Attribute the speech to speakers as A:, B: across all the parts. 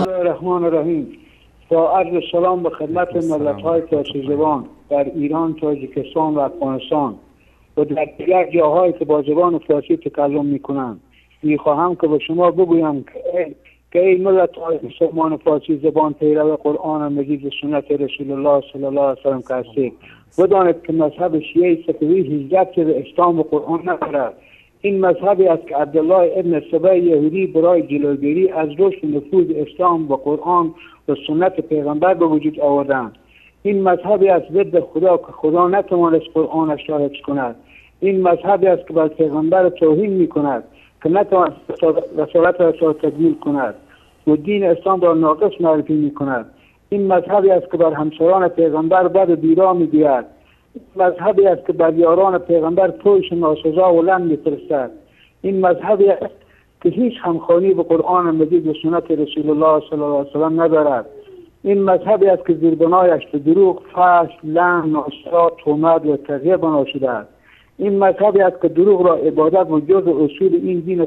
A: الرحمن الرحیم. با عرض سلام به خدمت ملت‌های فارسی زبان در ایران، تاجیکستان و افغانستان و در دیگر جاهایی که با زبان فارسی تکلم می‌کنند، می‌خواهم که به شما بگویم که ای ملت‌های مسلمان فارسی زبان پیرو قرآن مجید و سنت رسول الله صلی الله علیه و سلم که هستید، بدانید که مذهب شیعه صفوی هجرت به اسلام و قرآن ندارد. این مذهبی است که عبدالله ابن سبع یهودی برای جلوگیری از رشد نفوذ اسلام و قرآن و سنت پیغمبر به وجود آوردند. این مذهبی است ضد خدا که خدا نتوانست قرآنش را حفظ کند. این مذهبی است که بر پیغمبر توهین می‌کند که نتوانست رسالت را تکمیل کند و دین اسلام را ناقص معرفی می‌کند. این مذهبی است که بر همسران پیغمبر بد و بیرا می‌گوید. این مذهبی است که بر یاران پیغمبر پوش ناسزا و لعن می‌فرستد. این مذهبی است که هیچ همخوانی به قرآن مجید و سنت رسول الله صلی الله علیه و سلم ندارد. این مذهبی است که زیربنایش به دروغ، فحش، لعن، ناسزا، تهمت و تقیه بنا شده است. این مذهبی است که دروغ را عبادت و جزء اصول این دین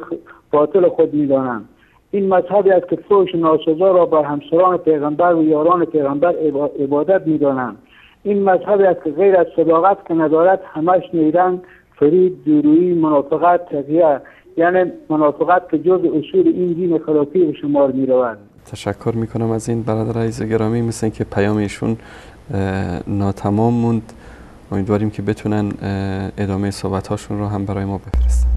A: باطل خود می‌دانند. این مذهبی است که فحش ناسزا را بر همسران پیغمبر و یاران پیغمبر عبادت می‌دانند. این مذهبی است که غیر از صداقت که ندارد همش نیرنگ، فرید، دورویی، منافقت، تقیه، یعنی منافقت که جزء اصول این دین خرافی به شمار می‌رود.
B: تشکر میکنم از این برادر عزیز گرامی. مثل اینکه پیام ایشون ناتمام موند. امیدواریم که بتونن ادامه صحبت‌هاشون رو هم برای ما بفرستن.